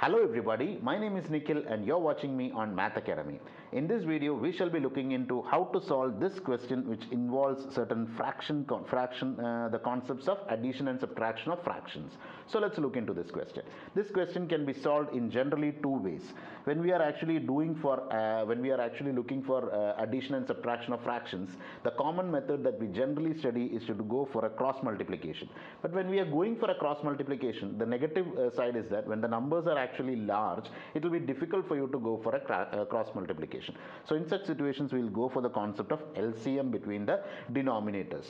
Hello everybody, my name is Nikhil and you're watching me on Math Academy. In this video, we shall be looking into how to solve this question which involves certain the concepts of addition and subtraction of fractions. So let's look into this question. This question can be solved in generally two ways. When we are actually looking for addition and subtraction of fractions, the common method that we generally study is to go for a cross multiplication. But when we are going for a cross multiplication, the negative side is that when the numbers are actually large, it will be difficult for you to go for a cross multiplication. So in such situations, we will go for the concept of LCM between the denominators.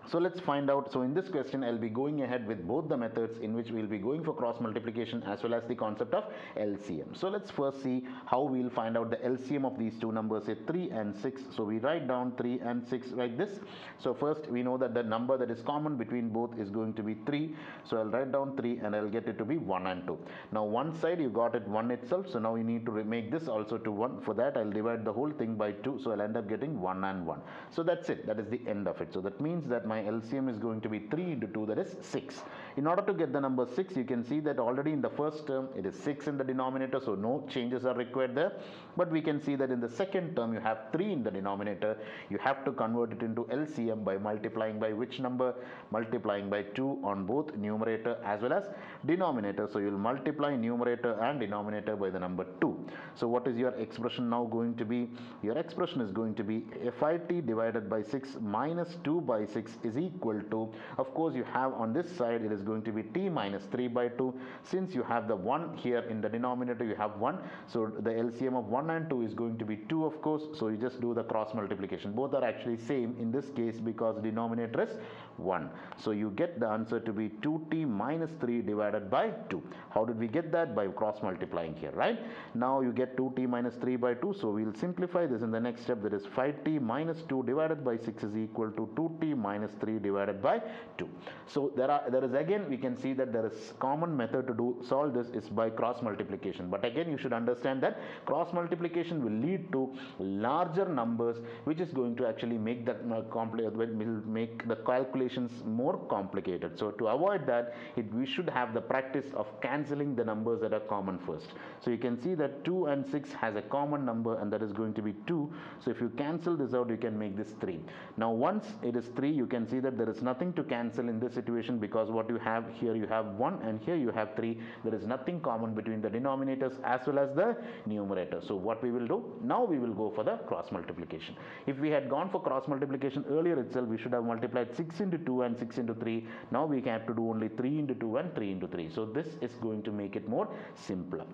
So let's find out. So in this question, I'll be going ahead with both the methods in which we'll be going for cross multiplication as well as the concept of LCM. So let's first see how we'll find out the LCM of these two numbers, say 3 and 6. So we write down 3 and 6 like this. So first we know that the number that is common between both is going to be 3. So I'll write down 3 and I'll get it to be 1 and 2. Now one side you got it 1 itself. So now you need to make this also to 1. For that I'll divide the whole thing by 2. So I'll end up getting 1 and 1. So that's it. That is the end of it. So that means that my LCM is going to be 3 into 2, that is 6. In order to get the number 6, you can see that already in the first term it is 6 in the denominator, so no changes are required there. But we can see that in the second term you have 3 in the denominator. You have to convert it into LCM by multiplying by which number? Multiplying by 2 on both numerator as well as denominator. So you will multiply numerator and denominator by the number 2. So what is your expression now going to be? Your expression is going to be FIT divided by 6 minus 2 by 6 is equal to, of course you have on this side it is going to be t minus 3 by 2. Since you have the 1 here in the denominator, you have 1, so the LCM of 1 and 2 is going to be 2, of course. So you just do the cross multiplication. Both are actually same in this case because denominator is 1. So you get the answer to be 2t minus 3 divided by 2. How did we get that? By cross multiplying here, right? Now you get 2t minus 3 by 2. So we'll simplify this in the next step. That is 5t minus 2 divided by 6 is equal to 2t minus 3 divided by 2. So there is again, we can see that there is common method to solve this is by cross multiplication. But again, you should understand that cross multiplication will lead to larger numbers, which is going to actually make that will make the calculations more complicated. So to avoid that, we should have the practice of cancelling the numbers that are common first. So you can see that 2 and 6 has a common number, and that is going to be 2. So if you cancel this out, you can make this 3. Now once it is 3, you can see that there is nothing to cancel in this situation, because what you have here, you have 1 and here you have 3. There is nothing common between the denominators as well as the numerator. So what we will do now, we will go for the cross multiplication. If we had gone for cross multiplication earlier itself, we should have multiplied 6 into 2 and 6 into 3. Now we have to do only 3 into 2 and 3 into 3. So this is going to make it more simpler.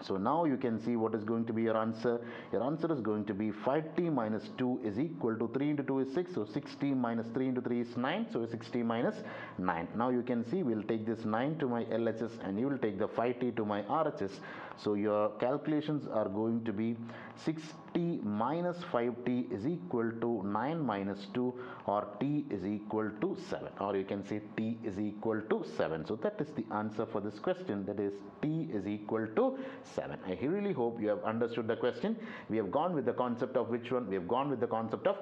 So now you can see what is going to be your answer. Your answer is going to be 5t minus 2 is equal to 3 into 2 is 6. So 6t minus 3 into 3 is 9. So 6t minus 9. Now you can see we'll take this 9 to my LHS and you will take the 5t to my RHS. So your calculations are going to be 6t minus 5t is equal to 9 minus 2, or t is equal to 7, or you can say t is equal to 7. So that is the answer for this question, that is t is equal to 7. I really hope you have understood the question. We have gone with the concept of which one? We have gone with the concept of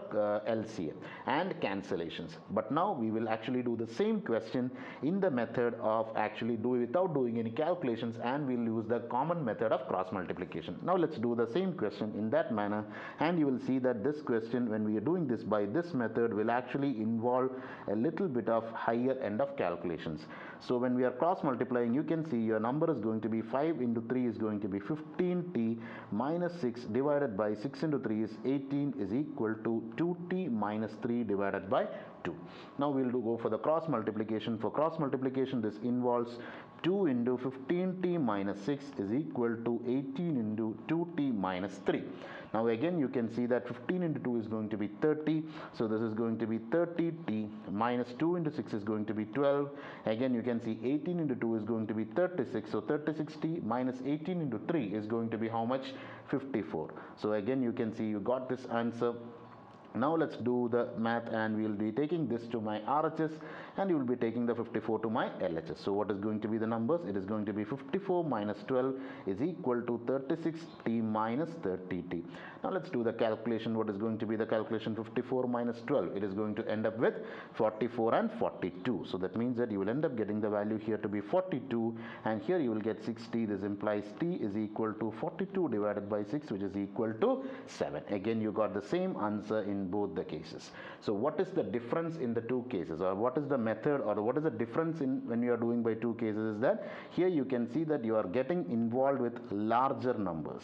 LCM and cancellations. But now we will actually do the same question in the method of actually without doing any calculations, and we'll use the common method of cross multiplication. Now let's do the same question in that manner, and you will see that this question, when we are doing this by this method, will actually involve a little bit of higher end of calculations. So when we are cross multiplying, you can see your number is going to be 5 into 3 is going to be 15t minus 6 divided by 6 into 3 is 18 is equal to 2t minus 3 divided by 2. Now we'll go for the cross multiplication. For cross multiplication, this involves 2 into 15t minus 6 is equal to 18 into 2t minus 3. Now again you can see that 15 into 2 is going to be 30. So this is going to be 30t minus 2 into 6 is going to be 12. Again you can see 18 into 2 is going to be 36. So 36t minus 18 into 3 is going to be how much? 54. So again you can see you got this answer. Now let's do the math, and we will be taking this to my RHS and you will be taking the 54 to my LHS. So what is going to be the numbers? It is going to be 54 minus 12 is equal to 36t minus 30t. Now let's do the calculation. What is going to be the calculation? 54 minus 12, it is going to end up with 44 and 42. So that means that you will end up getting the value here to be 42, and here you will get 60. This implies t is equal to 42 divided by 6, which is equal to 7. Again, you got the same answer in both the cases. So what is the difference in the two cases, or what is the method, or what is the difference in when you are doing by two cases, is that here you can see that you are getting involved with larger numbers.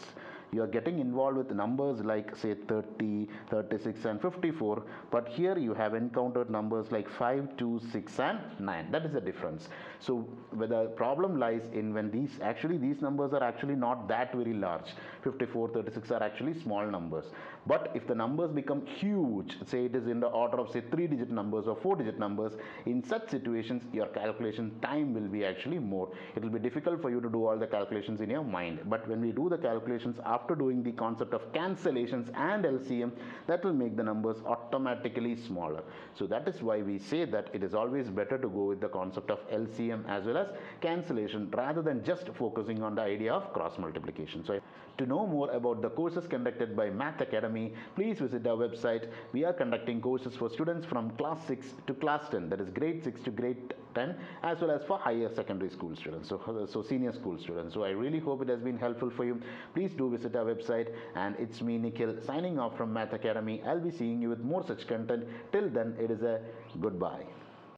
You are getting involved with numbers like say 30, 36 and 54, but here you have encountered numbers like 5, 2, 6 and 9. That is the difference. So where the problem lies in when these numbers are actually not that very large. 54, 36 are actually small numbers. But if the numbers become huge, say it is in the order of say 3-digit numbers or 4-digit numbers, in such situations your calculation time will be actually more. It will be difficult for you to do all the calculations in your mind. But when we do the calculations after doing the concept of cancellations and LCM, that will make the numbers automatically smaller. So that is why we say that it is always better to go with the concept of LCM as well as cancellation rather than just focusing on the idea of cross multiplication. So to know more about the courses conducted by Math Academy, please visit our website. We are conducting courses for students from class 6 to class 10, that is grade 6 to grade 10, as well as for higher secondary school students, so senior school students. So I really hope it has been helpful for you. Please do visit our website, and it's me Nikhil signing off from Math Academy. I'll be seeing you with more such content. Till then, it is a goodbye.